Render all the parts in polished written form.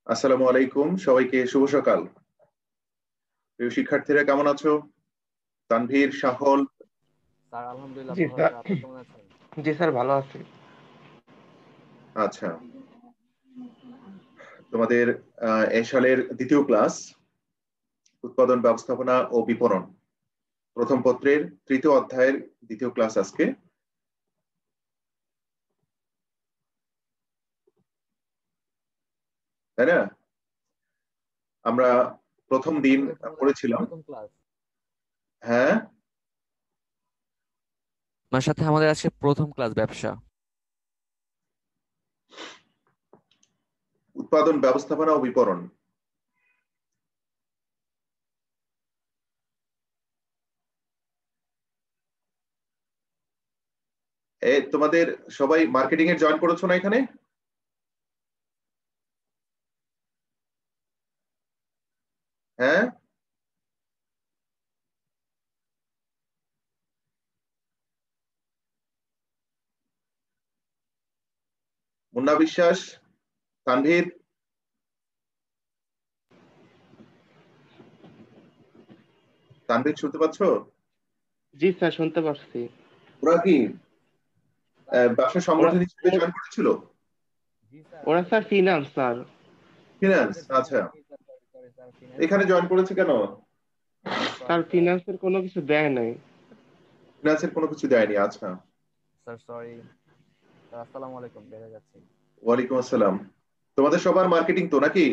আসসালামু আলাইকুম, সবাইকে শুভ সকাল। প্রিয় শিক্ষার্থীরা কেমন আছো? তানভীর, সাহল। স্যার আলহামদুলিল্লাহ জি ভালো স্যার। আছে, আপনি কেমন আছেন? জি স্যার, ভালো আছি। আচ্ছা, তোমাদের এই সালের দ্বিতীয় ক্লাস, উৎপাদন ব্যবস্থাপনা ও বিপণন, প্রথম পত্রের তৃতীয় অধ্যায়ের দ্বিতীয় ক্লাস আজকে, তাই না? আমরা প্রথম দিন পড়েছিলাম। প্রথম ক্লাস হ্যাঁ, আপনার সাথে আমাদের আজকে প্রথম ক্লাস ব্যবসা। উৎপাদন ব্যবস্থাপনা ও বিপণন। তোমাদের সবাই মার্কেটিং এর জয়েন করেছো না এখানে? হ্যাঁ, মুন্না বিশ্বাস, তানভীর, তানভীর শুনতে পাচ্ছ? জি স্যার, শুনতে পারছি। ওরা কি ব্যবসা ওরা সংগঠন হিসেবে ওর- জয়েন করেছিল? জি স্যার, ওরা আমাদের স্যার ফিনান্স স্যার। ফিনান্স, আমাদের আচ্ছা। finance, জি স্যার, sorry, স্যার, finance এখানে জয়েন করেছে কেন? স্যার sorry, স্যার, ফিনান্সের কোনো কিছু দেয় নাই। ফিনান্সের কোনো কিছু দেয়নি, আচ্ছা। স্যার সরি স্যার, আসসালামু আলাইকুম, বেড়ে যাচ্ছে। ওয়ালাইকুম আসসালাম। তোমাদের সবার মার্কেটিং তো নাকি?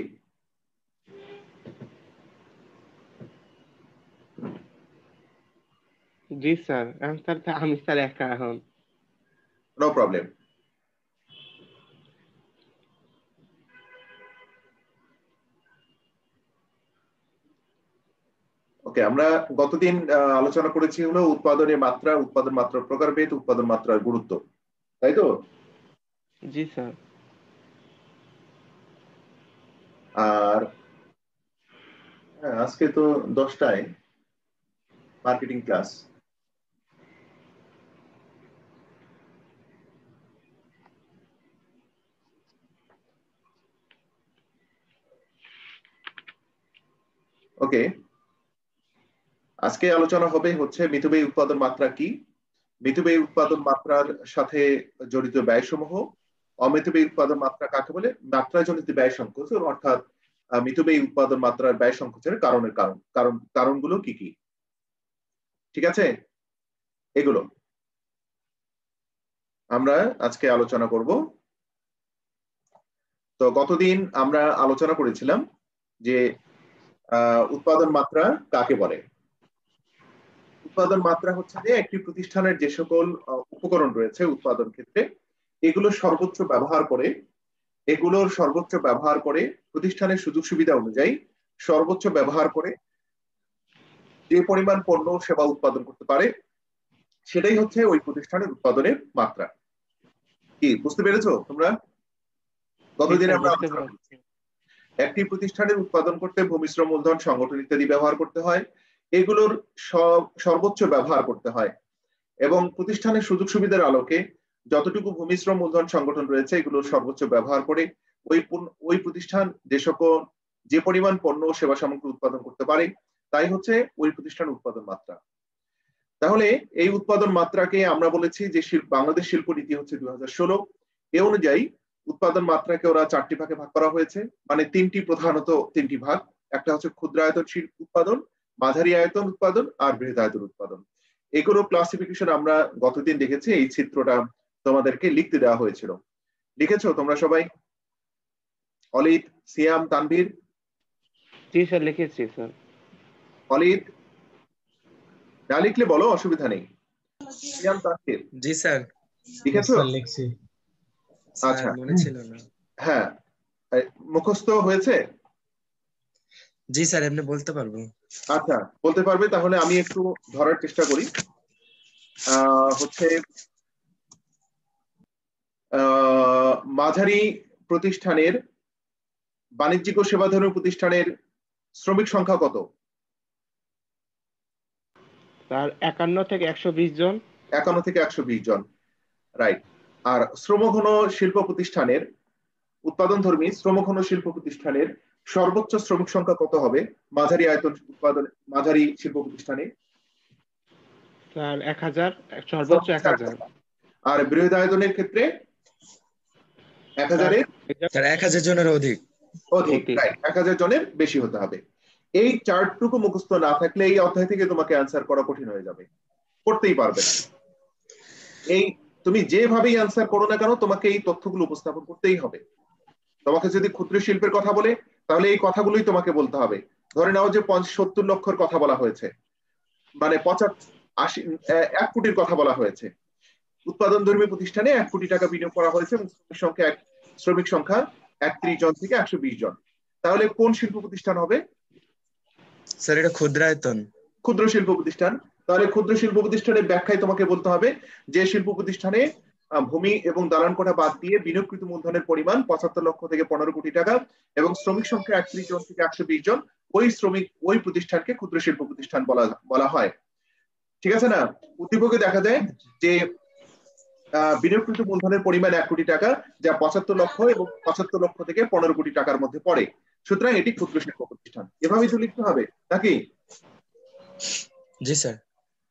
জি স্যার, এখন স্যার আমি স্যার একা এখন। No problem. ওকে, আমরা গতদিন আলোচনা করেছি হলো উৎপাদনের মাত্রা, উৎপাদন মাত্রার প্রকারভেদ, উৎপাদন মাত্রার গুরুত্ব, তাই তো? জি স্যার। আর আজকে তো 10টায় মার্কেটিং ক্লাস। ওকে, আজকে আলোচনা হবে হচ্ছে মিতব্যয়ী উৎপাদন মাত্রা কি, মিতব্যয়ী উৎপাদন মাত্রার সাথে জড়িত ব্যয়সমূহ, অমিতব্যয়ী উৎপাদন মাত্রা কাকে বলে, মাত্রাজনিত ব্যয় সংকোচন, অর্থাৎ মিতব্যয়ী উৎপাদন মাত্রার ব্যয় সংকোচনের কারণগুলো কি কি, ঠিক আছে? এগুলো আমরা আজকে আলোচনা করব। তো গতদিন আমরা আলোচনা করেছিলাম যে উৎপাদন মাত্রা কাকে বলে। উৎপাদন মাত্রা হচ্ছে যে একটি প্রতিষ্ঠানের যে সকল উপকরণ রয়েছে উৎপাদন ক্ষেত্রে, এগুলোর সর্বোচ্চ ব্যবহার করে প্রতিষ্ঠানের সুযোগ সুবিধা অনুযায়ী সর্বোচ্চ ব্যবহার করে যে পরিমাণ পণ্য সেবা উৎপাদন করতে পারে, সেটাই হচ্ছে ওই প্রতিষ্ঠানের উৎপাদনের মাত্রা। কি বুঝতে পেরেছো তোমরা? জি গতদিনে স্যার, আমরা বুঝতে আলোচনা পারছি। করেছি একটি প্রতিষ্ঠানের উৎপাদন করতে ভূমি শ্রম মূলধন সংগঠন ইত্যাদি ব্যবহার করতে হয়, এগুলোর সর্বোচ্চ ব্যবহার করতে হয় এবং প্রতিষ্ঠানের সুযোগ সুবিধার আলোকে যতটুকু ভূমি শ্রম মূলধন সংগঠন রয়েছে এগুলোর সর্বোচ্চ ব্যবহার করে ওই প্রতিষ্ঠান যে পরিমাণ পণ্য ও সেবা সামগ্রী উৎপাদন করতে পারে, তাই হচ্ছে ওই প্রতিষ্ঠানের উৎপাদন মাত্রা। তাহলে এই উৎপাদন মাত্রাকে আমরা বলেছি যে বাংলাদেশ শিল্প নীতি হচ্ছে 2016, এ অনুযায়ী উৎপাদন মাত্রাকে ওরা 4টি ভাগে ভাগ করা হয়েছে, মানে প্রধানত তিনটি ভাগ। একটা হচ্ছে ক্ষুদ্রায়তন শিল্প উৎপাদন, মাঝারি আয়তন উৎপাদন আর বৃহদায়তন উৎপাদন। এগুলো ক্লাসিফিকেশন আমরা গতদিন দেখেছি, এই চিত্রটা তোমাদেরকে লিখতে দেওয়া হয়েছিল। লিখেছো তোমরা সবাই? অলিদ, সিয়াম, তানভীর? জি স্যার, লিখেছি স্যার। অলিদ, না লিখলে বলো, অসুবিধা নেই। সিয়াম, তানভীর জি স্যার। লিখেছো? স্যার লিখছি স্যার, আচ্ছা, মনে ছিল না। হ্যাঁ, মুখস্থ হয়েছে? জি স্যার, এমনি বলতে পারবো। আচ্ছা, বলতে পারবে, তাহলে আমি একটু ধরার চেষ্টা করি। হচ্ছে মাঝারি প্রতিষ্ঠানের, বাণিজ্যিক ও সেবা ধরনের প্রতিষ্ঠানের শ্রমিক সংখ্যা কত? স্যার 51 থেকে 120 জন। 51 থেকে 120 জন, রাইট। আর শ্রমঘন শিল্প প্রতিষ্ঠানের উৎপাদনধর্মী শ্রমঘন শিল্প প্রতিষ্ঠানের সর্বোচ্চ শ্রমিক সংখ্যা কত হবে মাঝারি আয়তন উৎপাদন মাঝারি শিল্প প্রতিষ্ঠানে? স্যার 1000, সর্বোচ্চ 1000। আর বৃহৎ আয়তনের ক্ষেত্রে 1000-এর স্যার 1000 জনের অধিক। অধিক, রাইট, 1000 জনের বেশি হতে হবে। এই চার্টটুকু মুখস্থ না থাকলে এই অধ্যায় থেকে তোমাকে অ্যান্সার করা কঠিন হয়ে যাবে, করতেই পারবে না। এই তুমি যেভাবেই অ্যান্সার করো না কেন তোমাকে এই তথ্যগুলো উপস্থাপন করতেই হবে। তোমাকে যদি ক্ষুদ্র শিল্পের কথা বলে তাহলে এই কথাগুলোই তোমাকে বলতে হবে। ধরে নাও যে 70 লক্ষের কথা বলা হয়েছে, মানে 1 কোটির কথা বলা হয়েছে। উৎপাদনধর্মী প্রতিষ্ঠানে 1 কোটি টাকা বিনিয়োগ করা হয়েছে এবং শ্রমিক সংখ্যা 31 জন থেকে 120 জন। তাহলে কোন শিল্প প্রতিষ্ঠান হবে? স্যার এটা ক্ষুদ্রায়তন। ক্ষুদ্র শিল্প প্রতিষ্ঠান। তাহলে ক্ষুদ্র শিল্প প্রতিষ্ঠানের ব্যাখ্যায় তোমাকে বলতে হবে যে শিল্প প্রতিষ্ঠানে ভূমি এবং দালান কোঠা বাদ দিয়ে বিনিয়োগকৃত মূলধনের পরিমাণ 75 লক্ষ থেকে 15 কোটি টাকা এবং শ্রমিক সংখ্যা 31 জন থেকে 120 জন। ওই প্রতিষ্ঠানকে ক্ষুদ্র শিল্প প্রতিষ্ঠান বলা হয়। ঠিক আছে না? উদ্দীপকে দেখা যায় যে বিনিয়োগকৃত মূলধনের পরিমাণ 1 কোটি টাকা, যা 75 লক্ষ এবং 75 লক্ষ থেকে 15 কোটি টাকার মধ্যে পড়ে। সুতরাং এটি ক্ষুদ্র শিল্প প্রতিষ্ঠান। এভাবেই তো লিখতে হবে নাকি? জি স্যার।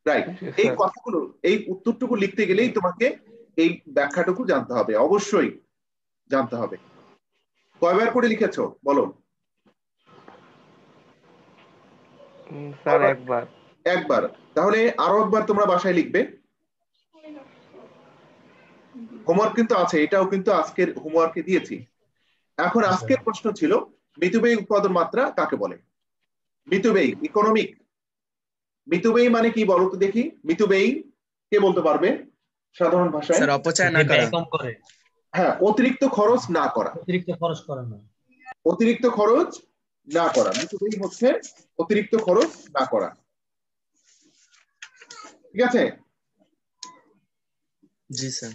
রাইট। এই কথাগুলো, এই উত্তরটুকু লিখতে গেলেই তোমাকে এই ব্যাখ্যাটুকু জানতে হবে, অবশ্যই জানতে হবে। কয়বার করে লিখেছো বলো? স্যার একবার। একবার। তাহলে আরো একবার তোমরা বাসায় লিখবে। হোমওয়ার্ক কিন্তু আছে, এটাও কিন্তু আজকের হোমওয়ার্কে দিয়েছি। এখন আজকের প্রশ্ন ছিল মিতব্যয়ী উৎপাদন মাত্রা কাকে বলে? মিতব্যয়ী, ইকোনমিক। মিতব্যয়ী মানে কি বলো তো দেখি? মিতব্যয়ী কে বলতে পারবে সাধারণ ভাষায়? স্যার অপচয় না করা। হ্যাঁ, অতিরিক্ত খরচ না করা। অতিরিক্ত খরচ করা না। অতিরিক্ত খরচ না করা, মিতব্যয়ী হচ্ছে অতিরিক্ত খরচ না করা। ঠিক আছে? জি স্যার।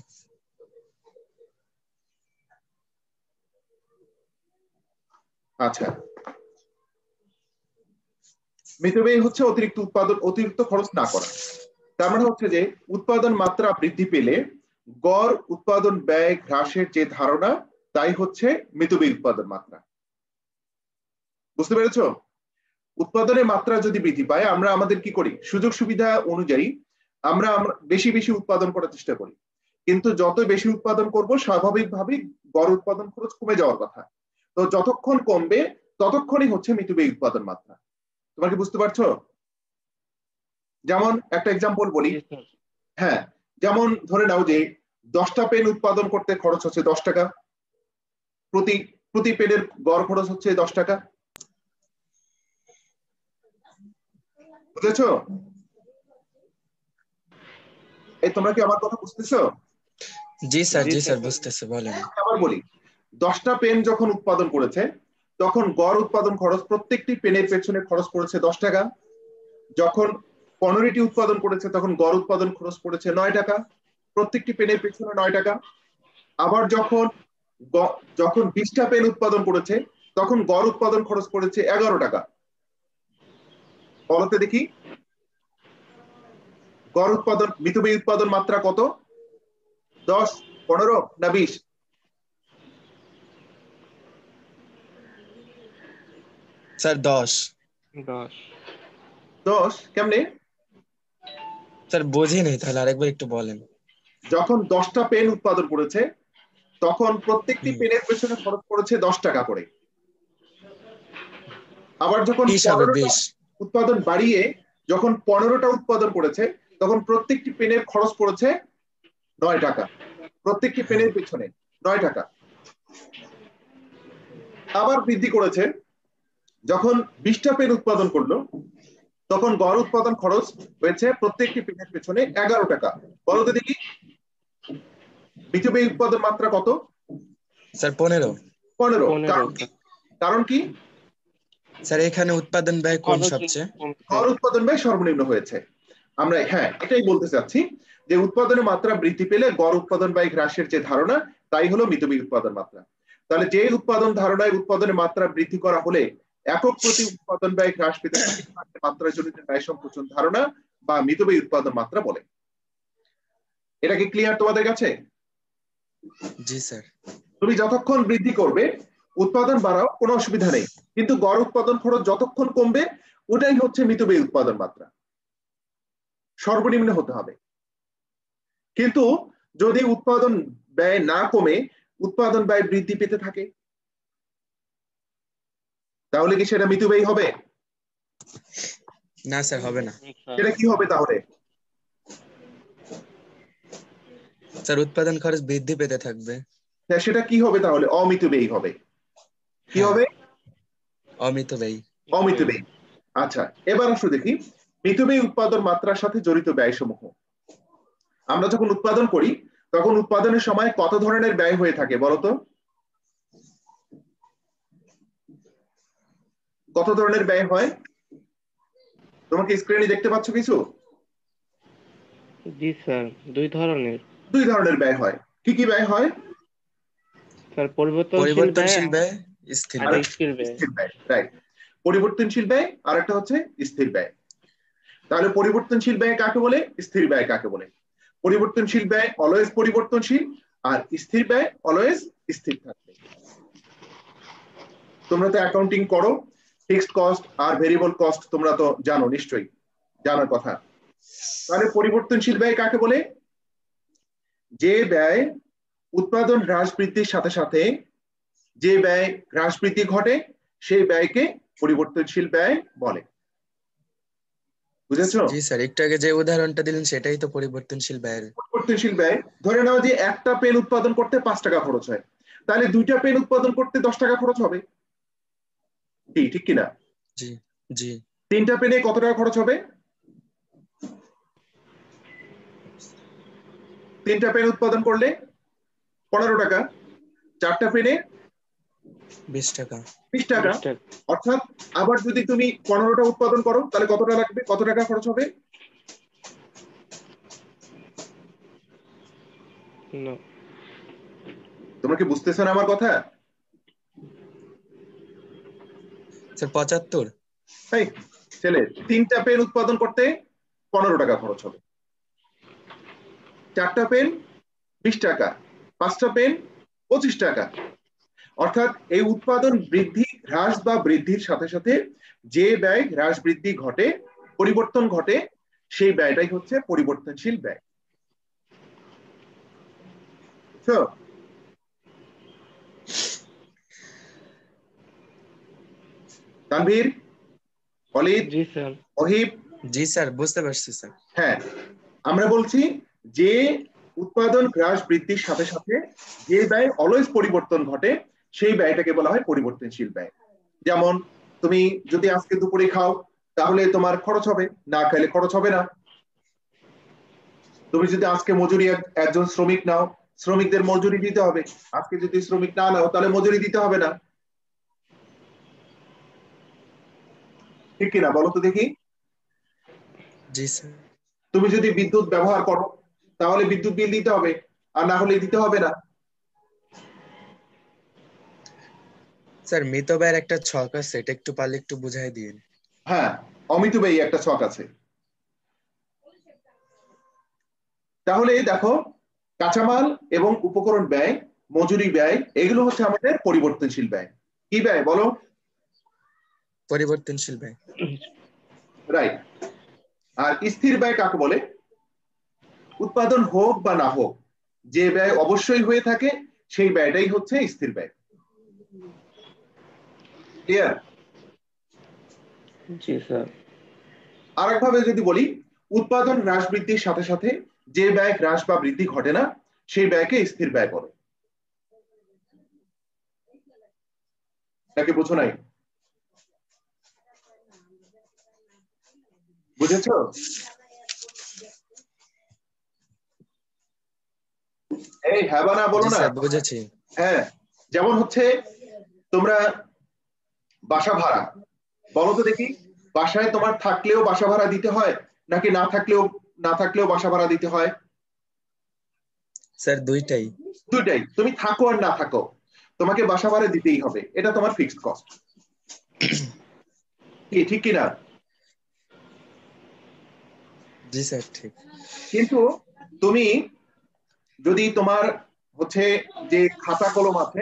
আচ্ছা, মিতব্যয়ী হচ্ছে অতিরিক্ত খরচ না করা। তার মানে হচ্ছে যে উৎপাদন মাত্রা বৃদ্ধি পেলে গড় উৎপাদন ব্যয় হ্রাসের যে ধারণা, তাই হচ্ছে মিতব্যয়ী উৎপাদন মাত্রা। বুঝতে পেরেছো? উৎপাদনের মাত্রা যদি বৃদ্ধি পায়, আমরা আমাদের কি করি? সুযোগ সুবিধা অনুযায়ী আমরা বেশি বেশি উৎপাদন করার চেষ্টা করি, কিন্তু যত বেশি উৎপাদন করব স্বাভাবিকভাবেই গড় উৎপাদন খরচ কমে যাওয়ার কথা। তো যতক্ষণ কমবে ততক্ষণই হচ্ছে মিতব্যয়ী উৎপাদন মাত্রা। তোমরা কি বুঝতে পারছো? যেমন একটা এক্সাম্পল বলি। হ্যাঁ, যেমন ধরে নাও যে 10টা পেন উৎপাদন করতে খরচ হচ্ছে 10 টাকা, প্রতি পেনের গড় খরচ হচ্ছে 10 টাকা। বুঝেছো? এই তোমরা কি আমার কথা বুঝতেছো? জি স্যার, জি স্যার বুঝতেছি, বলেন। আবার বলি, 10টা পেন যখন উৎপাদন করেছে তখন গড় উৎপাদন খরচ প্রত্যেকটি পেনের পেছনে খরচ পড়েছে 10 টাকা। যখন 15টি উৎপাদন করেছে তখন গড় উৎপাদন খরচ পড়েছে 9 টাকা, প্রত্যেকটি পেনের পেছনে 9 টাকা। আবার যখন 20টা পেন উৎপাদন করেছে তখন গড় উৎপাদন খরচ পড়েছে 11 টাকা। বলতে দেখি গড় উৎপাদন, মিতব্যয়ী উৎপাদন মাত্রা কত? 10, 15 না 20? স্যার 10। 10 কেমনে? স্যার বুঝি নাই, তাহলে আরেকবার একটু বলেন। যখন 10টা পেন উৎপাদন করেছে তখন প্রত্যেকটি পেনের পেছনে খরচ পড়েছে 10 টাকা করে। আবার যখন 20 উৎপাদন বাড়িয়ে যখন 15টা উৎপাদন করেছে তখন প্রত্যেকটি পেনের খরচ পড়েছে 9 টাকা, প্রত্যেকটি পেনের পেছনে 9 টাকা। আবার বৃদ্ধি করেছে যখন 20টা পেন উৎপাদন করলো তখন গড় উৎপাদন খরচ হয়েছে প্রত্যেকটি পেনের পেছনে 11 টাকা। বলতে দেখি মিতব্যয়ী উৎপাদন মাত্রা কত? স্যার 15। কারণ কি? স্যার এখানে উৎপাদন ব্যয় কোন সবচেয়ে? গড় উৎপাদন ব্যয় সর্বনিম্ন হয়েছে। আমরা হ্যাঁ এটাই বলতে চাচ্ছি যে উৎপাদনের মাত্রা বৃদ্ধি পেলে গড় উৎপাদন ব্যয় হ্রাসের যে ধারণা, তাই হলো মিতব্যয়ী উৎপাদন মাত্রা। তাহলে যে উৎপাদন ধারণায় উৎপাদনের মাত্রা বৃদ্ধি করা হলে একক প্রতি উৎপাদন ব্যয় হ্রাস পেতে মাত্রাজনিত ব্যয় সংকোচন ধারণা বা মিতব্যয়ী উৎপাদন মাত্রা বলে। এটা কি ক্লিয়ার তোমাদের কাছে? জি স্যার। তুমি যতক্ষণ বৃদ্ধি করবে উৎপাদন বাড়াও, কোনো অসুবিধা নেই, কিন্তু গড় উৎপাদন খরচ যতক্ষণ কমবে ওটাই হচ্ছে মিতব্যয়ী উৎপাদন মাত্রা, সর্বনিম্ন হতে হবে। কিন্তু যদি উৎপাদন ব্যয় না কমে উৎপাদন ব্যয় বৃদ্ধি পেতে থাকে তাহলে কি সেটা মিতব্যয়ী হবে? না স্যার, হবে না। সেটা কি হবে তাহলে? স্যার উৎপাদন খরচ বৃদ্ধি পেতে থাকবে। সেটা কি হবে তাহলে? অমিতব্যয়ী হবে। কি হবে? অমিতব্যয়ী। অমিতব্যয়ী। আচ্ছা, এবার আসো দেখি মিতব্যয়ী উৎপাদন মাত্রার সাথে জড়িত ব্যয়সমূহ। আমরা যখন উৎপাদন করি তখন উৎপাদনের সময় কত ধরনের ব্যয় হয়ে থাকে বলতো? কত ধরনের ব্যয় হয়? তোমাকে স্ক্রিনে দেখতে পাচ্ছ কিছু? জি স্যার, দুই ধরনের। দুই ধরনের ব্যয় হয়। কি কি ব্যয় হয়? স্যার পরিবর্তনশীল পরিবর্তনশীল ব্যয় ব্যয়, স্থির আর ব্যয়। স্থির ব্যয়। স্থির ব্যয়, রাইট। পরিবর্তনশীল ব্যয় আর একটা হচ্ছে স্থির ব্যয়। তাহলে পরিবর্তনশীল ব্যয় কাকে বলে, স্থির ব্যয় কাকে বলে? পরিবর্তনশীল ব্যয় অলওয়েজ পরিবর্তনশীল আর স্থির ব্যয় অলওয়েজ স্থির থাকবে। তোমরা তো অ্যাকাউন্টিং করো, ফিক্সড কস্ট আর ভেরিয়েবল কস্ট তোমরা তো জানো, নিশ্চয়ই জানার কথা। তাহলে পরিবর্তনশীল ব্যয় কাকে বলে? যে ব্যয় উৎপাদন হ্রাস বৃদ্ধির সাথে সাথে যে ব্যয় হ্রাস বৃদ্ধি ঘটে সেই ব্যয়কে পরিবর্তনশীল ব্যয় বলে। বুঝেছো? জি স্যার, একটু আগে যে উদাহরণটা দিলেন সেটাই তো পরিবর্তনশীল ব্যয়ের। পরিবর্তনশীল ব্যয় ধরে নাও যে একটা পেন উৎপাদন করতে 5 টাকা খরচ হয়, তাহলে দুইটা পেন উৎপাদন করতে 10 টাকা খরচ হবে, ঠিক কিনা? জি জি। তিনটা পেনে কত টাকা খরচ হবে? তিনটা পেন উৎপাদন করলে 15 টাকা, চারটা পেনে 20 টাকা। 20 টাকা। অর্থাৎ আবার যদি তুমি 15টা উৎপাদন করো তাহলে কতটা লাগবে, কত টাকা খরচ হবে? তোমরা কি বুঝতেছো না আমার কথা? স্যার 75। তাই ছেলে, তিনটা পেন উৎপাদন করতে 15 টাকা খরচ হবে, চারটা পেন 20 টাকা, পাঁচটা পেন 25 টাকা। অর্থাৎ এই উৎপাদন বৃদ্ধি হ্রাস বা বৃদ্ধির সাথে সাথে যে ব্যয় হ্রাস বৃদ্ধি ঘটে, পরিবর্তন ঘটে, সেই ব্যয়টাই হচ্ছে পরিবর্তনশীল ব্যয়। তানভীর, অলিদ, জি স্যার। অহিব। জি স্যার, বুঝতে পারছি স্যার। হ্যাঁ, আমরা বলছি যে উৎপাদন হ্রাস বৃদ্ধির সাথে সাথে যে ব্যয় অলওয়েজ পরিবর্তন ঘটে সেই ব্যয়টাকে বলা হয় পরিবর্তনশীল ব্যয়। যেমন তুমি যদি আজকে দুপুরে খাও তাহলে তোমার খরচ হবে, না খাইলে খরচ হবে না। তুমি যদি আজকে মজুরি একজন শ্রমিক নাও, শ্রমিকদের মজুরি দিতে হবে, আজকে যদি শ্রমিক না নাও তাহলে মজুরি দিতে হবে না, ঠিক কিনা বলো তো দেখি? জি স্যার। তুমি যদি বিদ্যুৎ ব্যবহার করো তাহলে বিদ্যুৎ বিল দিতে হবে, আর না হলে দিতে হবে না। স্যার মিতব্যয়ের একটা ছক আছে, এটা একটু পারলে একটু বুঝাই দিন। হ্যাঁ, অমিতব্যয়ী একটা ছক আছে। তাহলে দেখো, কাঁচামাল এবং উপকরণ ব্যয়, মজুরি ব্যয়, এগুলো হচ্ছে আমাদের পরিবর্তনশীল ব্যয়। কি ব্যয় বলো? পরিবর্তনশীল ব্যয়। রাইট। আর স্থির ব্যয় কাকে বলে? উৎপাদন হোক বা না হোক যে ব্যয় অবশ্যই হয়ে থাকে সেই ব্যয়টাই হচ্ছে স্থির ব্যয়। ক্লিয়ার? জি স্যার। আরেকভাবে যদি বলি, উৎপাদন হ্রাস বৃদ্ধির সাথে সাথে যে ব্যয় হ্রাস বা বৃদ্ধি ঘটে না সেই ব্যয়কে স্থির ব্যয় বলে। নাকি বুঝো নাই? বুঝেছো? এই হ্যাঁ বা না বলো না। বুঝেছি। হ্যাঁ, যেমন হচ্ছে তোমরা বাসা ভাড়া বলো তো দেখি, বাসায় তোমার থাকলেও বাসা ভাড়া দিতে হয় নাকি না থাকলেও বাসা ভাড়া দিতে হয়? স্যার দুইটাই। দুইটাই। তুমি থাকো আর না থাকো তোমাকে বাসা ভাড়া দিতেই হবে, এটা তোমার ফিক্সড কস্ট, ঠিক কিনা? জি স্যার ঠিক। কিন্তু তুমি যদি তোমার হচ্ছে যে খাতা কলম আছে,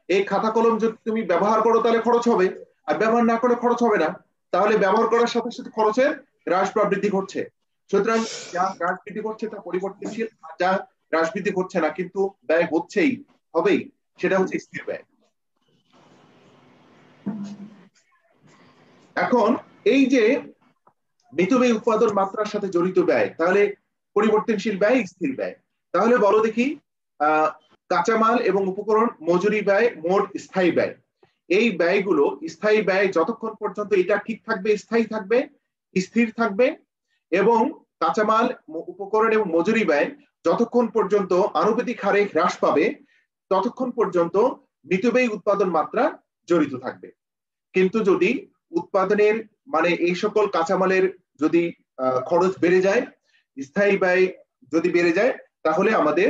এই খাতা কলম যদি তুমি ব্যবহার করো তাহলে খরচ হবে, আর ব্যবহার না করে খরচ হবে না। তাহলে ব্যবহার করার সাথে সাথে খরচের হ্রাস বা বৃদ্ধি ঘটছে। সুতরাং যা হ্রাস বৃদ্ধি ঘটছে তা পরিবর্তনশীল, আর যা হ্রাস বৃদ্ধি ঘটছে না কিন্তু ব্যয় হচ্ছেই হবেই, সেটা হচ্ছে স্থির ব্যয়। এখন এই যে মিতব্যয়ী উৎপাদন মাত্রার সাথে জড়িত ব্যয়, তাহলে পরিবর্তনশীল ব্যয়, স্থির ব্যয়। তাহলে বলো দেখি, কাঁচামাল এবং উপকরণ, মজুরি ব্যয়, মোট স্থায়ী ব্যয়। এই ব্যয়গুলো, স্থায়ী ব্যয় যতক্ষণ পর্যন্ত এটা ঠিক থাকবে, স্থায়ী থাকবে, স্থির থাকবে, এবং কাঁচামাল, উপকরণ এবং মজুরি ব্যয় যতক্ষণ পর্যন্ত আনুপাতিক হারে হ্রাস পাবে ততক্ষণ পর্যন্ত মিতব্যয়ী উৎপাদন মাত্রা জড়িত থাকবে। কিন্তু যদি উৎপাদনের মানে এই সকল কাঁচামালের যদি খরচ বেড়ে যায়, স্থায়ী ব্যয় যদি বেড়ে যায়, তাহলে আমাদের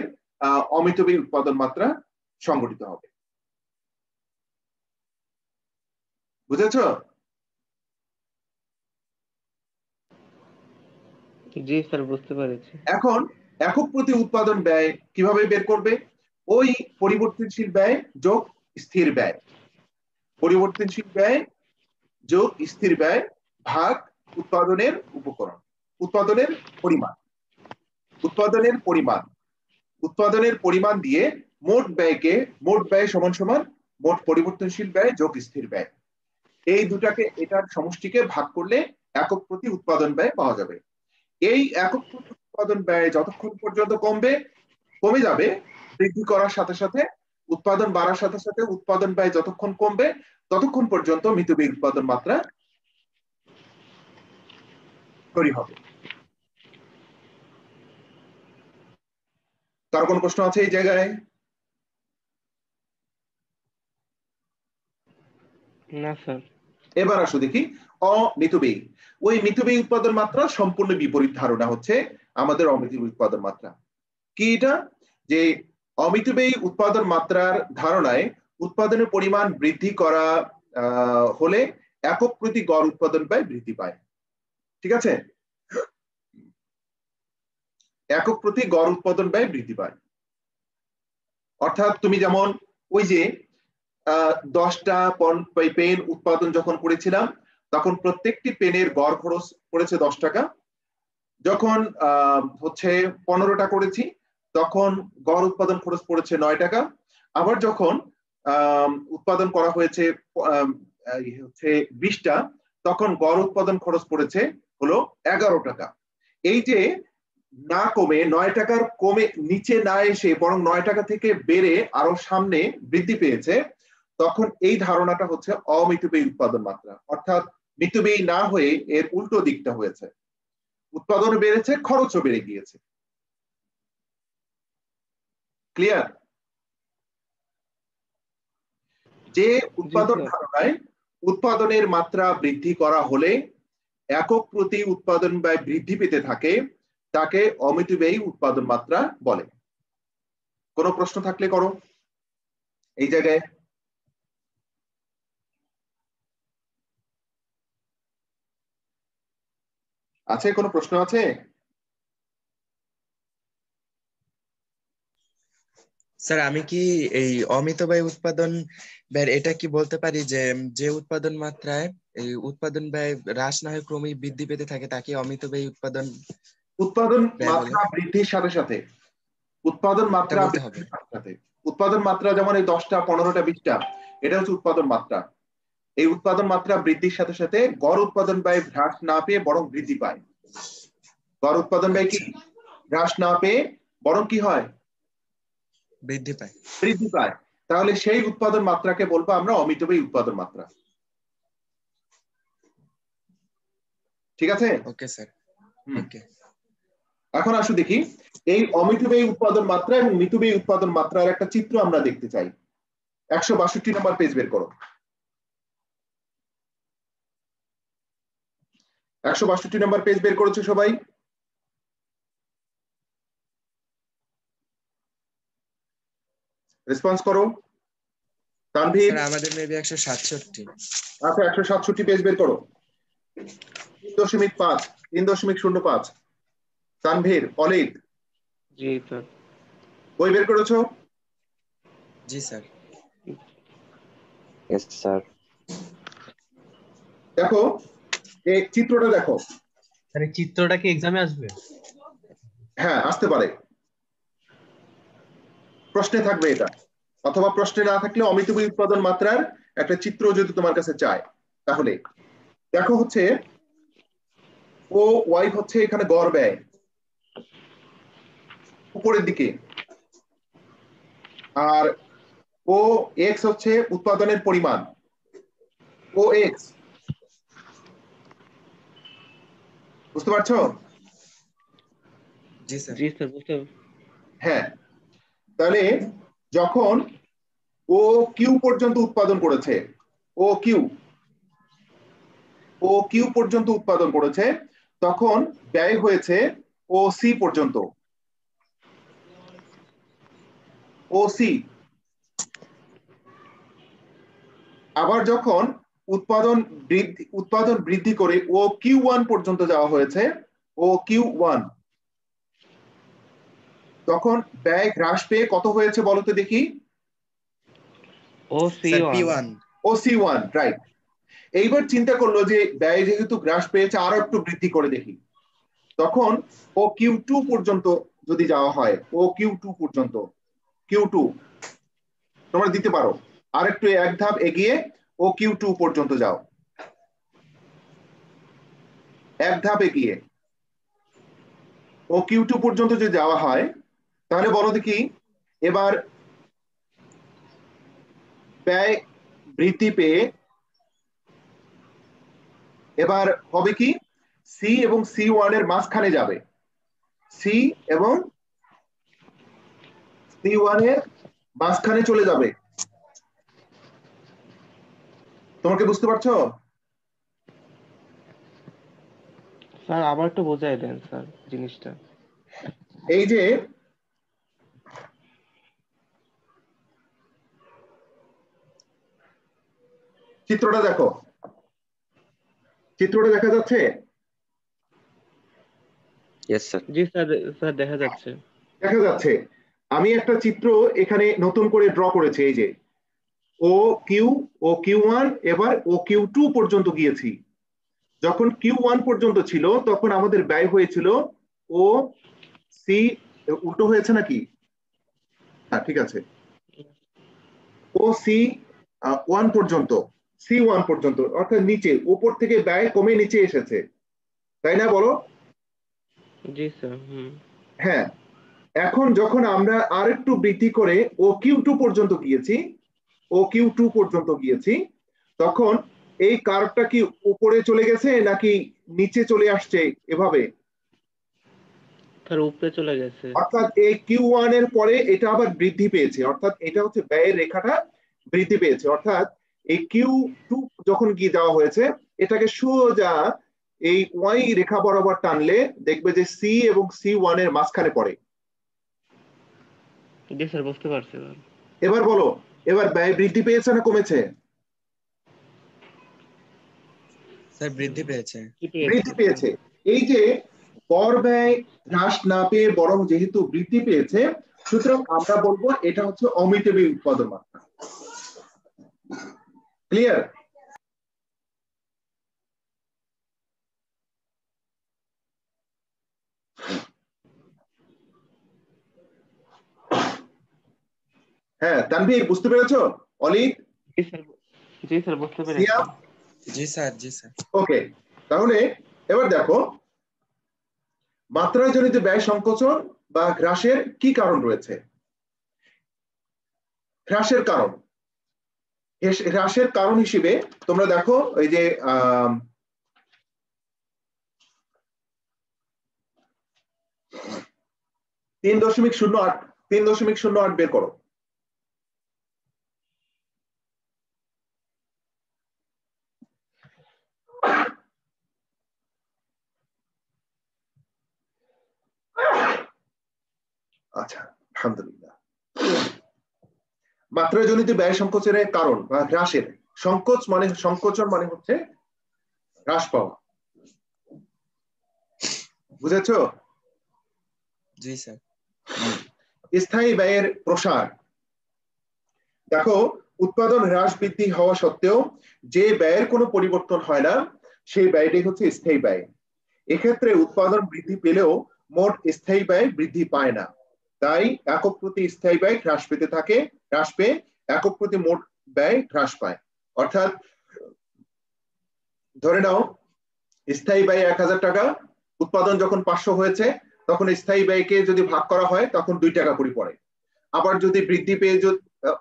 অমিতব্যয়ী উৎপাদন মাত্রা সংগঠিত হবে। বুঝেছ? জি স্যার, বুঝতে পেরেছি। এখন একক প্রতি উৎপাদন ব্যয় কিভাবে বের করবে? ওই পরিবর্তনশীল ব্যয় যোগ স্থির ব্যয়, পরিবর্তনশীল ব্যয় যোগ স্থির ব্যয় ভাগ উৎপাদনের উপকরণ, উৎপাদনের পরিমাণ, উৎপাদনের পরিমাণ, উৎপাদনের পরিমাণ দিয়ে মোট ব্যয়কে, মোট ব্যয় সমান সমান মোট পরিবর্তনশীল ব্যয় যোগ স্থির ব্যয়, এই দুটাকে, এটার সমষ্টিকে ভাগ করলে একক প্রতি উৎপাদন ব্যয় পাওয়া যাবে। এই একক প্রতি উৎপাদন ব্যয় যতক্ষণ পর্যন্ত কমে যাবে, বৃদ্ধি করার সাথে সাথে, উৎপাদন বাড়ার সাথে সাথে উৎপাদন ব্যয় যতক্ষণ কমবে ততক্ষণ পর্যন্ত মিতব্যয়ী উৎপাদন মাত্রা তৈরি হবে। কার কোনো প্রশ্ন আছে এই জায়গায়? না স্যার। এবার আসো দেখি অমিতব্যয়ী। ওই মিতব্যয়ী উৎপাদন মাত্রা সম্পূর্ণ বিপরীত ধারণা হচ্ছে আমাদের অমিতব্যয়ী উৎপাদন মাত্রা। কি এটা? যে অমিতব্যয়ী উৎপাদন মাত্রার ধারণায় উৎপাদনের পরিমাণ বৃদ্ধি করা হলে একক প্রতি গড় উৎপাদন ব্যয় বৃদ্ধি পায়। ঠিক আছে? একক প্রতি গড় উৎপাদন ব্যয় বৃদ্ধি পায়। অর্থাৎ তুমি যেমন ওই যে 10টা পেন উৎপাদন যখন করেছিলাম তখন প্রত্যেকটি পেনের গড় খরচ পড়েছে 10 টাকা। যখন হচ্ছে 15টা করেছি তখন গড় উৎপাদন খরচ পড়েছে 9 টাকা। আবার যখন উৎপাদন করা হয়েছে হচ্ছে 20টা, তখন গড় উৎপাদন খরচ পড়েছে হলো 11 টাকা। এই যে না কমে 9 টাকার কমে নিচে না এসে বরং 9 টাকা থেকে বেড়ে আরো সামনে বৃদ্ধি পেয়েছে, তখন এই ধারণাটা হচ্ছে অমিতব্যয়ী উৎপাদন মাত্রা। অর্থাৎ মিতব্যয়ী না হয়ে এর উল্টো দিকটা হয়েছে, উৎপাদন বেড়েছে, খরচও বেড়ে গিয়েছে। ক্লিয়ার? যে উৎপাদন ধারণায় উৎপাদনের মাত্রা বৃদ্ধি করা হলে একক প্রতি উৎপাদন ব্যয় বৃদ্ধি পেতে থাকে তাকে অমিতব্যয়ী উৎপাদন মাত্রা বলে। কোনো প্রশ্ন থাকলে করো এই জায়গায়। আছে কোনো প্রশ্ন আছে? স্যার আমি কি এই অমিতব্যয় উৎপাদন ব্যয় এটা কি বলতে পারি যে যে উৎপাদন মাত্রায় এই উৎপাদন ব্যয় হ্রাস না হয়ে ক্রমেই বৃদ্ধি পেতে থাকে তাকে অমিতব্যয় উৎপাদন মাত্রা বৃদ্ধির সাথে সাথে, উৎপাদন মাত্রা বৃদ্ধির সাথে সাথে, উৎপাদন মাত্রা যেমন এই 10টা 15টা 20টা, এটা হচ্ছে উৎপাদন মাত্রা। এই উৎপাদন মাত্রা বৃদ্ধির সাথে সাথে গড় উৎপাদন ব্যয় হ্রাস না পেয়ে বরং বৃদ্ধি পায়। গড় উৎপাদন ব্যয় কি হ্রাস না পেয়ে বরং কি হয়? বৃদ্ধি পায়। তাহলে সেই উৎপাদন মাত্রাকে বলবো আমরা অমিতব্যয়ী উৎপাদন মাত্রা। ঠিক আছে? Okay sir. ওকে, এখন আসো দেখি এই অমিতব্যয়ী উৎপাদন মাত্রা এবং মিতব্যয়ী উৎপাদন মাত্রার একটা চিত্র আমরা দেখতে চাই। 162 নম্বর পেজ বের করো। 162 নম্বর পেজ বের করেছো সবাই? রেসপন্স করো। তানভীর? স্যার আমাদের মেবি 167। আচ্ছা 167 পেজ বের করো। 3.5 3.05। তানভীর, অলিক? জি স্যার। বই বের করেছো? জি স্যার। Yes sir. দেখো এই চিত্রটা দেখো। স্যার এই চিত্রটা কি এক্সামে আসবে? হ্যাঁ, আসতে পারে, প্রশ্নে থাকবে এটা, অথবা প্রশ্নে না থাকলে অমিতব্যয়ী উৎপাদন মাত্রার একটা চিত্র যদি তোমার কাছে চায় তাহলে দেখো হচ্ছে ও ওয়াই হচ্ছে এখানে গড় ব্যয় উপরের দিকে, আর ও এক্স হচ্ছে উৎপাদনের পরিমাণ, ও এক্স, বুঝতে পারছো? জি স্যার। জি স্যার বুঝতে হ্যাঁ, তাহলে যখন ও কিউ পর্যন্ত উৎপাদন করেছে, ও কিউ পর্যন্ত উৎপাদন করেছে, তখন ব্যয় হয়েছে ও সি পর্যন্ত, ও সি। আবার যখন উৎপাদন বৃদ্ধি করে ও কিউ ওয়ান পর্যন্ত যাওয়া হয়েছে, ও কিউ ওয়ান, তখন ব্যয় হ্রাস পেয়ে কত হয়েছে বলতে দেখি? ও সি স্যার ওয়ান। P1। ও সি ওয়ান, রাইট। এইবার চিন্তা করলো যে ব্যয় যেহেতু হ্রাস পেয়েছে আরো একটু বৃদ্ধি করে দেখি, তখন ও কিউ টু পর্যন্ত যদি যাওয়া হয়, ও কিউ টু পর্যন্ত, কিউ টু তোমরা দিতে পারো, আর একটু এক ধাপ এগিয়ে ও কিউ টু পর্যন্ত যাও, এক ধাপ এগিয়ে ও কিউ টু পর্যন্ত যদি যাওয়া হয়, তাহলে বলো দেখি এবার ব্যয় বৃদ্ধি পেয়ে এবার হবে কি, সি এবং সি ওয়ান এর মাঝখানে যাবে, সি এবং সি ওয়ান এর মাঝখানে চলে যাবে। তোমাকে বুঝতে পারছো? স্যার আবার একটু বোঝাই দেন স্যার জিনিসটা। এই যে চিত্রটা দেখো, চিত্রটা দেখা যাচ্ছে? Yes sir. জি স্যার, স্যার দেখা যাচ্ছে। দেখা যাচ্ছে। আমি একটা চিত্র এখানে নতুন করে ড্র করেছি, এই যে ও কিউ ওয়ান, এবার ও কিউ টু পর্যন্ত গিয়েছি। যখন কিউ ওয়ান পর্যন্ত ছিল তখন আমাদের ব্যয় হয়েছিল ও সি, উল্টো হয়েছে নাকি? হ্যাঁ ঠিক আছে, ও সি ওয়ান পর্যন্ত, সি ওয়ান পর্যন্ত, অর্থাৎ নিচে, উপর থেকে ব্যয় কমে নিচে এসেছে, তাই না বলো? জি স্যার। হ্যাঁ, এখন যখন আমরা আর একটু বৃদ্ধি করে ও কিউ টু পর্যন্ত গিয়েছি, ও কিউ টু পর্যন্ত গিয়েছি, তখন এই কার্ভটা কি উপরে চলে গেছে নাকি নিচে চলে আসছে এভাবে? স্যার উপরে চলে গেছে। অর্থাৎ এই কিউ ওয়ান এর পরে এটা আবার বৃদ্ধি পেয়েছে, অর্থাৎ এটা হচ্ছে ব্যয়ের রেখাটা বৃদ্ধি পেয়েছে, অর্থাৎ এই কিউ টু যখন গিয়ে যাওয়া হয়েছে এটাকে সোজা এই ওয়াই রেখা বরাবর টানলে দেখবে যে সি এবং সি ওয়ান এর মাঝখানে পড়ে। জি স্যার বুঝতে পারছি। এবার বলো, এবার ব্যয় বৃদ্ধি পেয়েছে না কমেছে? স্যার বৃদ্ধি পেয়েছে। বৃদ্ধি পেয়েছে। এই যে কর ব্যয় হ্রাস না পেয়ে বরং যেহেতু বৃদ্ধি পেয়েছে, সুতরাং আমরা বলবো এটা হচ্ছে অমিতব্যয়ী উৎপাদন মাত্রা। ক্লিয়ার? হ্যাঁ তানভীর, বুঝতে পেরেছো? অলিদ? জি স্যার, জি স্যার বুঝতে পেরেছি। সিয়াম? জি স্যার, জি স্যার। ওকে, তাহলে এবার দেখো মাত্রাজনিত ব্যয় সংকোচন বা হ্রাসের কি কারণ রয়েছে? হ্রাসের কারণ, হ্রাসের কারণ হিসেবে তোমরা দেখো এই যে 3.08 বের করো। আচ্ছা, আলহামদুলিল্লাহ। মাত্রাজনিত ব্যয় সংকোচনের কারণ বা হ্রাসের, সংকোচন মানে হচ্ছে হ্রাস পাওয়া, বুঝেছো? জি স্যার। স্থায়ী ব্যয়ের প্রসার, দেখো, উৎপাদন হ্রাস বৃদ্ধি হওয়া সত্ত্বেও যে ব্যয়ের কোনো পরিবর্তন হয় না সেই ব্যয়টাই হচ্ছে স্থায়ী ব্যয়। এক্ষেত্রে উৎপাদন বৃদ্ধি পেলেও মোট স্থায়ী ব্যয় বৃদ্ধি পায় না, তাই একক প্রতি স্থায়ী ব্যয় হ্রাস পেয়ে একক প্রতি মোট ব্যয় হ্রাস পায়। অর্থাৎ ধরে নাও স্থায়ী ব্যয় 1000 টাকা, উৎপাদন যখন 500 হয়েছে তখন স্থায়ী ব্যয়কে যদি ভাগ করা হয় তখন 2 টাকা করে পড়ে। আবার যদি বৃদ্ধি পেয়ে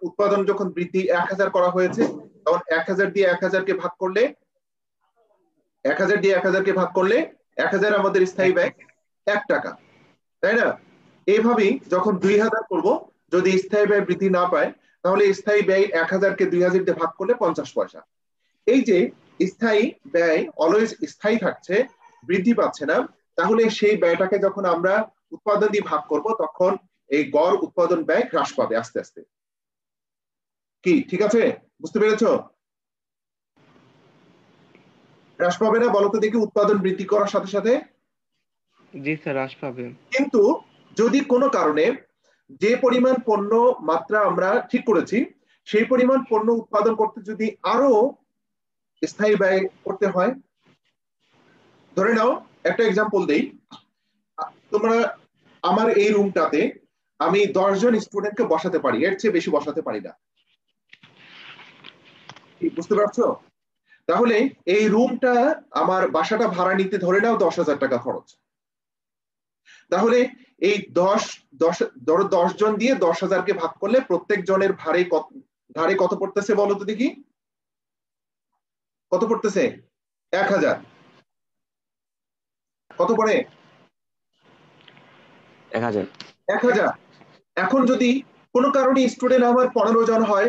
উৎপাদন যখন বৃদ্ধি 1000 করা হয়েছে তখন 1000 দিয়ে 1000কে ভাগ করলে 1000 আমাদের স্থায়ী ব্যয় 1 টাকা, তাই না? এইভাবেই যখন 2000 করব, যদি স্থায়ী ব্যয় বৃদ্ধি না পায় তাহলে স্থায়ী ব্যয় 1000কে 2000 দিয়ে ভাগ করলে 50 পয়সা। এই যে স্থায়ী ব্যয় অলওয়েজ স্থায়ী থাকছে, বৃদ্ধি পাচ্ছে না, তাহলে সেই ব্যয়টাকে যখন আমরা উৎপাদন দিয়ে ভাগ করব তখন এই গড় উৎপাদন ব্যয় হ্রাস পাবে আস্তে আস্তে। কি ঠিক আছে? বুঝতে পেরেছো? হ্রাস পাবে না বলতো দেখি উৎপাদন বৃদ্ধি করার সাথে সাথে? জি স্যার, হ্রাস পাবে। কিন্তু যদি কোনো কারণে যে পরিমাণ পণ্য মাত্রা আমরা ঠিক করেছি সেই পরিমাণ পণ্য উৎপাদন করতে যদি আরো স্থায়ী ব্যয় করতে হয়, ধরে নাও একটা এক্সাম্পল দেই, তোমরা আমার এই রুমটাতে আমি 10 জন স্টুডেন্টকে বসাতে পারি, এর চেয়ে বেশি বসাতে পারি না। বুঝতে পারছো? তাহলে এই রুমটা আমার বাসাটা ভাড়া নিতে ধরে নাও 10,000 টাকা খরচ। তাহলে এই 10 জন দিয়ে 10,000কে ভাগ করলে প্রত্যেক জনের ভাড়ে কত পড়তেছে বলো তো দেখি? কত পড়তেছে? 1000। কত পড়ে? 1000। এখন যদি কোনো কারণে স্টুডেন্ট আমার 15 জন হয়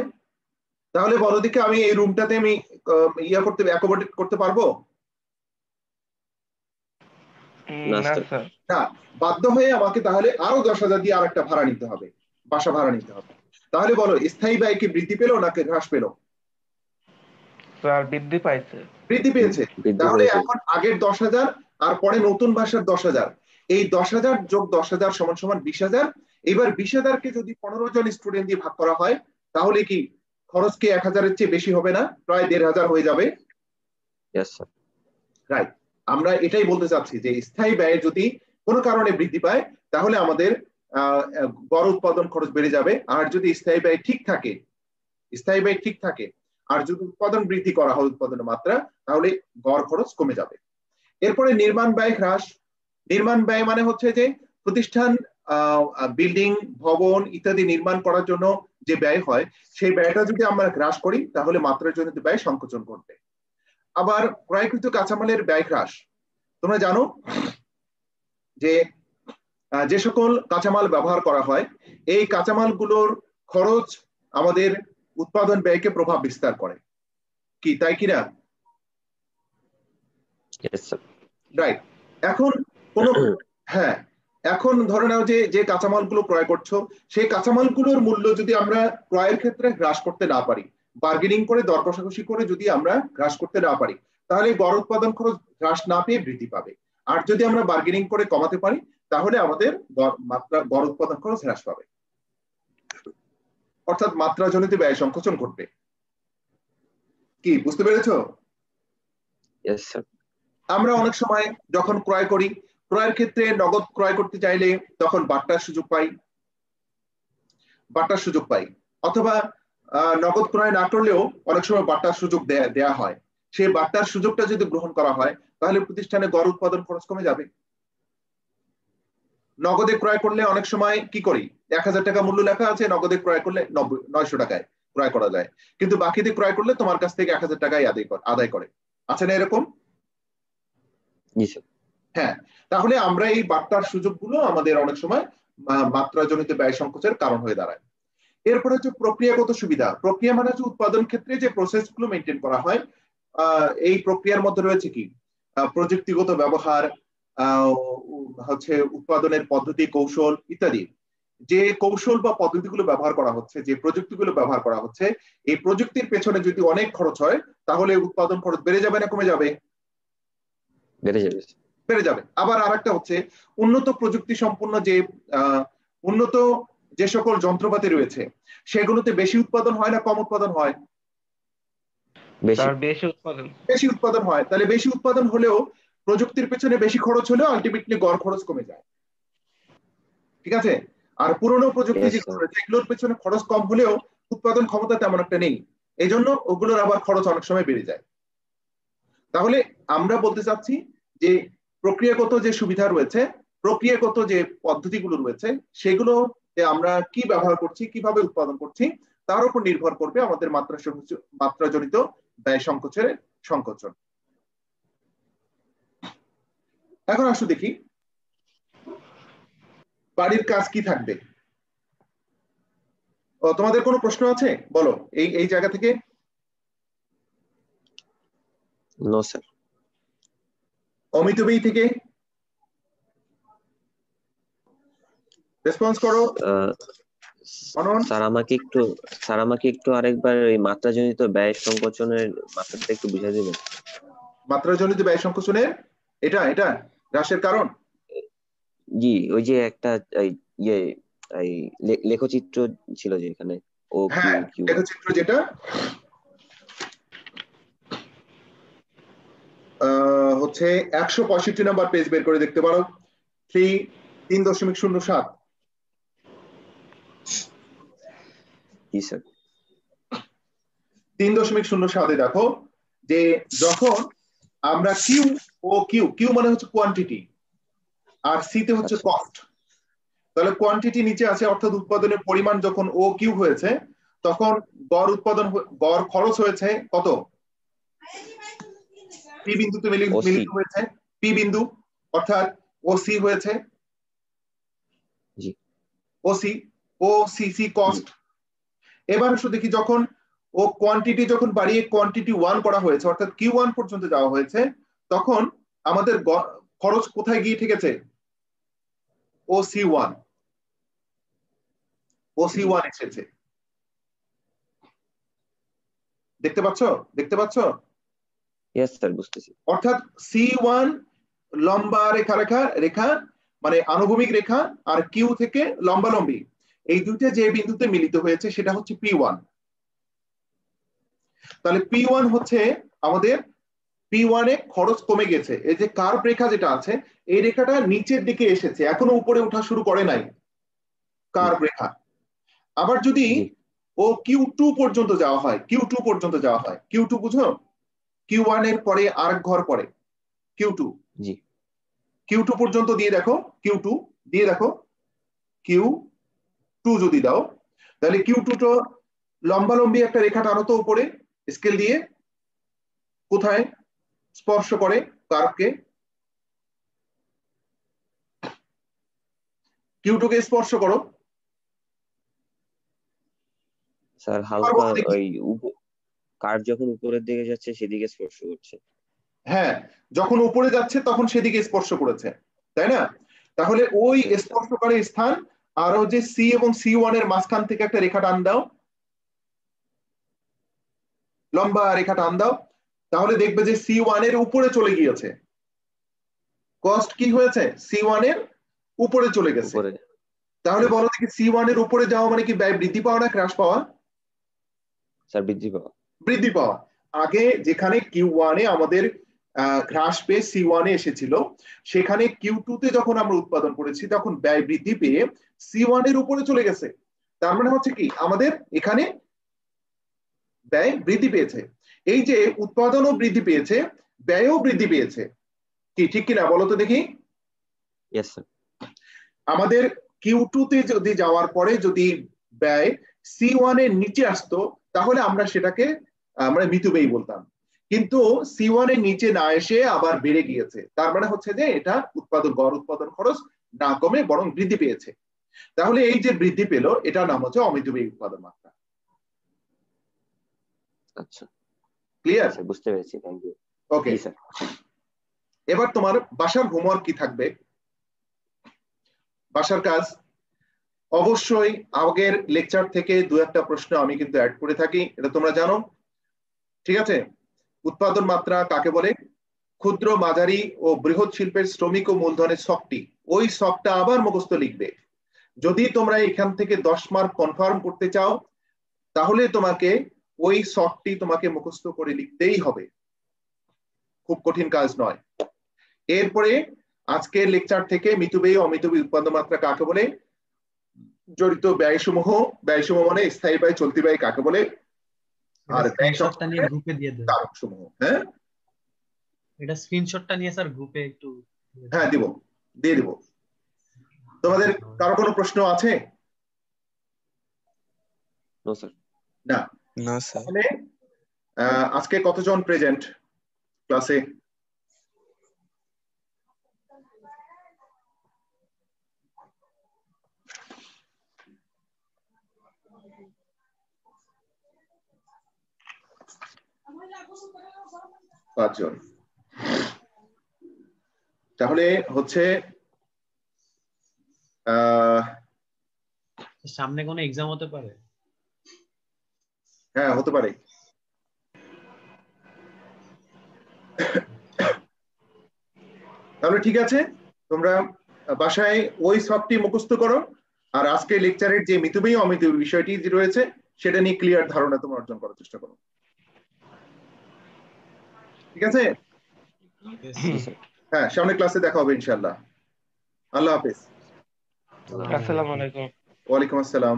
তাহলে বলো দেখি আমি এই রুমটাতে আমি অ্যাকোমোডেট করতে পারবো? না স্যার। না, বাধ্য হয়ে আমাকে তাহলে আরো 10,000 দিয়ে আরেকটা ভাড়া নিতে হবে, বাসা ভাড়া নিতে হবে। তাহলে বলো স্থায়ী ব্যয় কি বৃদ্ধি পেল নাকি হ্রাস পেল? স্যার বৃদ্ধি পাইছে। বৃদ্ধি পেয়েছে। তাহলে এখন আগের 10,000 আর পরে নতুন বাসার 10,000, এই 10,000 যোগ 10,000 সমান সমান 20,000। এবার 20,000কে যদি 15 জন স্টুডেন্ট দিয়ে ভাগ করা হয় তাহলে কি খরচ কি 1000-এর চেয়ে বেশি হবে না? প্রায় 1,500 হয়ে যাবে। রাইট। আমরা এটাই বলতে চাচ্ছি যে স্থায়ী ব্যয় যদি কোনো কারণে বৃদ্ধি পায় তাহলে আমাদের গড় উৎপাদন খরচ বেড়ে যাবে, আর যদি স্থায়ী ব্যয় ঠিক থাকে আর যদি উৎপাদন বৃদ্ধি করা হয় উৎপাদনের মাত্রা তাহলে গড় খরচ কমে যাবে। এরপরে নির্মাণ ব্যয় হ্রাস। নির্মাণ ব্যয় মানে হচ্ছে যে প্রতিষ্ঠান বিল্ডিং ভবন ইত্যাদি নির্মাণ করার জন্য যে ব্যয় হয় সেই ব্যয়টা যদি আমরা হ্রাস করি তাহলে মাত্রাজনিত ব্যয় সংকোচন করবে। আবার ক্রয়কৃত কাঁচামালের ব্যয় হ্রাস। তোমরা জানো যে সকল কাঁচামাল ব্যবহার করা হয় এই কাঁচামালগুলোর খরচ আমাদের উৎপাদন ব্যয়কে প্রভাব বিস্তার করে, কি তাই কিনা? রাইট। এখন এখন ধরে নাও যে কাঁচামালগুলো ক্রয় করছো সেই কাঁচামালগুলোর মূল্য যদি আমরা ক্রয়ের ক্ষেত্রে হ্রাস করতে না পারি, বার্গেনিং করে দর কষাকষি করে যদি আমরা হ্রাস করতে না পারি তাহলে গড় উৎপাদন খরচ হ্রাস না পেয়ে বৃদ্ধি পাবে। আর যদি আমরা বার্গেনিং করে কমাতে পারি তাহলে আমাদের গড় উৎপাদন খরচ হ্রাস পাবে, অর্থাৎ মাত্রাজনিত ব্যয় সংকোচন ঘটবে। কি বুঝতে পেরেছো? আমরা অনেক সময় যখন ক্রয় করি ক্রয়ের ক্ষেত্রে নগদ ক্রয় করতে চাইলে তখন বাট্টার সুযোগ পাই, অথবা নগদ ক্রয় না করলেও অনেক সময় বাট্টার সুযোগ দেয়া হয়। সেই বাট্টার সুযোগটা যদি গ্রহণ করা হয় তাহলে প্রতিষ্ঠানে গড় উৎপাদন খরচ কমে যাবে। নগদে ক্রয় করলে অনেক সময় কি করি, 1000 টাকা মূল্য লেখা আছে, নগদে ক্রয় করলে 900 টাকায় ক্রয় করা যায়, কিন্তু বাকিতে ক্রয় করলে তোমার কাছ থেকে 1000 টাকাই আদায় করে, আছে না এরকম? হ্যাঁ। তাহলে আমরা এই বাট্টার সুযোগগুলো আমাদের অনেক সময় মাত্রাজনিত ব্যয় সংকোচের কারণ হয়ে দাঁড়ায়। এরপরে হচ্ছে প্রক্রিয়াগত সুবিধা। প্রক্রিয়া মানে হচ্ছে উৎপাদন ক্ষেত্রে যে প্রসেসগুলো মেনটেন করা হয় এই প্রক্রিয়ার মধ্যে রয়েছে কি প্রযুক্তিগত ব্যবহার, হচ্ছে উৎপাদনের পদ্ধতি কৌশল ইত্যাদি। যে কৌশল বা পদ্ধতিগুলো ব্যবহার করা হচ্ছে, যে প্রযুক্তিগুলো ব্যবহার করা হচ্ছে, এই প্রযুক্তির পেছনে যদি অনেক খরচ হয় তাহলে উৎপাদন খরচ বেড়ে যাবে না কমে যাবে? বেড়ে যাবে। আবার আরেকটা হচ্ছে উন্নত প্রযুক্তি সম্পন্ন যে উন্নত যে সকল যন্ত্রপাতি রয়েছে সেগুলোতে বেশি উৎপাদন হয় না কম উৎপাদন হয়? স্যার বেশি উৎপাদন। বেশি উৎপাদন হয়। তাহলে বেশি উৎপাদন হলেও প্রযুক্তির পেছনে বেশি খরচ হলেও আলটিমেটলি গড় খরচ কমে যায়। ঠিক আছে? আর পুরনো প্রযুক্তি যেগুলো রয়েছে এগুলোর পেছনে খরচ কম হলেও উৎপাদন ক্ষমতা তেমন একটা নেই, এই জন্য ওগুলোর আবার খরচ অনেক সময় বেড়ে যায়। তাহলে আমরা বলতে চাচ্ছি যে প্রক্রিয়াগত যে সুবিধা রয়েছে, প্রক্রিয়াগত যে পদ্ধতিগুলো রয়েছে সেগুলোতে আমরা কি ব্যবহার করছি, কিভাবে উৎপাদন করছি তার উপর নির্ভর করবে আমাদের মাত্রাজনিত ব্যয় সংকোচন। এখন আসো দেখি বাড়ির কাজ কি থাকবে। তোমাদের কোনো প্রশ্ন আছে? বলো এই জায়গা থেকে। No sir. অমিত বেই থেকে রেসপন্স করো। স্যার আমাকে একটু আরেকবার এই মাত্রাজনিত ব্যয় সংকোচনের মাত্রাটা একটু বুঝিয়ে দিবেন। মাত্রাজনিত ব্যয় সংকোচনের এটা হ্রাসের কারণ? জি, ওই যে একটা এই লেখচিত্র ছিল যে এখানে ও কিউ লেখচিত্র যেটা হচ্ছে 165 নাম্বার পেজ বের করে দেখতে পারো, 3.07। জি স্যার। 3.07 দেখো যে যখন আমরা কিউ মানে হচ্ছে কোয়ান্টিটি আর সি তে হচ্ছে কস্ট, তাহলে কোয়ান্টিটি নিচে আছে অর্থাৎ উৎপাদনের পরিমাণ যখন ও কিউ হয়েছে তখন গড় খরচ হয়েছে কত? পি বিন্দুতে মিলিত হয়েছে, পি বিন্দু অর্থাৎ ও সি হয়েছে ও সি কস্ট। এবার শুধু দেখি যখন ও কোয়ান্টিটি যখন বাড়িয়ে কোয়ান্টিটি 1 করা হয়েছে অর্থাৎ Q1 পর্যন্ত যাওয়া হয়েছে তখন আমাদের খরচ কোথায় গিয়ে ঠেকেছে? OC1 এসেছে। দেখতে পাচ্ছ? ইয়েস স্যার, বুঝতেছি। অর্থাৎ C1 লম্বা রেখা মানে আনুভূমিক রেখা আর কিউ থেকে লম্বালম্বি, এই দুইটা যে বিন্দুতে মিলিত হয়েছে সেটা হচ্ছে P1। তাহলে P1 হচ্ছে আমাদের P1 এ খরচ কমে গেছে। এই যে কার্ভ রেখা যেটা আছে এই রেখাটা নিচের দিকে এসেছে, এখনো উপরে ওঠা শুরু করে নাই কার্ভ রেখা। আবার যদি ও Q2 পর্যন্ত যাওয়া হয়, Q2 বুঝো? Q1 এর পরে আরেক ঘর পরে Q2 পর্যন্ত দিয়ে দেখো, Q2 যদি দাও তাহলে Q2 তো লম্বালম্বি একটা রেখা টানো তো উপরে স্কেল দিয়ে, কোথায় স্পর্শ করে কার্ভকে? Q2 কে স্পর্শ করো স্যার। হালকা ওই কার্ভ যখন উপরের দিকে যাচ্ছে সেদিকে স্পর্শ করছে। হ্যাঁ, যখন উপরে যাচ্ছে তখন সেদিকে স্পর্শ করেছে, তাই না? তাহলে ওই স্পর্শকারী স্থান আর যে সি এবং C1 এর মাঝখান থেকে একটা রেখা টান দাও, লম্বা রেখা টান দাও, তাহলে দেখবে যে C1 এর উপরে চলে গিয়েছে। কস্ট কি হয়েছে? C1 এর উপরে চলে গেছে। তাহলে বলো দেখি C1 এর উপরে যাওয়া মানে কি ব্যয় বৃদ্ধি পাওয়া না হ্রাস পাওয়া? স্যার বৃদ্ধি পাওয়া। আগে যেখানে Q1 এ আমাদের হ্রাস পেয়ে C1 এ এসেছিল, সেখানে Q2 তে যখন আমরা উৎপাদন করেছি তখন ব্যয় বৃদ্ধি পেয়ে C1 এর উপরে চলে গেছে। তার মানে হচ্ছে কি আমাদের এখানে ব্যয় বৃদ্ধি পেয়েছে। এই যে উৎপাদনও বৃদ্ধি পেয়েছে, ব্যয়ও বৃদ্ধি পেয়েছে, কি ঠিক কিনা বলো তো দেখি? আমাদের Q2 তে যদি যাওয়ার পরে যদি ব্যয় C1 এর নিচে আসতো তাহলে আমরা সেটাকে মিতব্যয়ী বলতাম, কিন্তু C1 এর নিচে না এসে আবার বেড়ে গিয়েছে। তার মানে হচ্ছে যে এটা গড় উৎপাদন খরচ না কমে বরং বৃদ্ধি পেয়েছে। তাহলে এই যে বৃদ্ধি পেল এটার নাম হচ্ছে অমিতব্যয়ী উৎপাদন মাত্রা। আচ্ছা, ক্লিয়ার? বুঝতে পেরেছি, থ্যাংক ইউ। ওকে, এবার তোমার বাসার হোমওয়ার্ক কি থাকবে? বাসার কাজ অবশ্যই আগের লেকচার থেকে 2-1টা প্রশ্ন আমি কিন্তু অ্যাড করে থাকি, এটা তোমরা জানো, ঠিক আছে? উৎপাদন মাত্রা কাকে বলে? ক্ষুদ্র, মাঝারি ও বৃহৎ শিল্পের শ্রমিক ও মূলধনের শকটি, ওই শকটা আবার মুখস্থ লিখবে। যদি তোমরা এখান থেকে 10 মার্ক কনফার্ম করতে চাও তাহলে তোমাকে ওই শর্টটি তোমাকে মুখস্থ করে লিখতেই হবে, খুব কঠিন কাজ নয়। এরপরে আজকের লেকচার থেকে মিতব্যয়ী অমিতব্যয়ী উৎপাদন মাত্রা কাকে বলে, জড়িত ব্যয়সমূহ মানে স্থায়ী ব্যয় চলতি ব্যয় কাকে বলে, আর স্ক্রিনশটটা নিয়ে গ্রুপে দিয়ে দেন। কারকসমূহ। হ্যাঁ এটা স্ক্রিনশটটা নিয়ে স্যার গ্রুপে একটু। হ্যাঁ দিয়ে দিব। তোমাদের কারো কোনো প্রশ্ন আছে? No sir. না না স্যার। তাহলে আজকে কতজন প্রেজেন্ট ক্লাসে? পাঁচজন। তাহলে হচ্ছে সামনে কোনো এক্সাম হতে পারে? হ্যাঁ হতে পারে। তাহলে ঠিক আছে, তোমরা বাসায় ওই সবটি মুখস্থ করো, আর আজকে লেকচারের যে মিতব্যয়ী অমিতব্যয়ী বিষয়টি যে রয়েছে সেটা নিয়ে ক্লিয়ার ধারণা তোমরা অর্জন করার চেষ্টা করো। ঠিক আছে? হ্যাঁ, সামনে ক্লাসে দেখা হবে ইনশাআল্লাহ। আল্লাহ হাফেজ। আসসালামু আলাইকুম। ওয়ালাইকুম আসসালাম।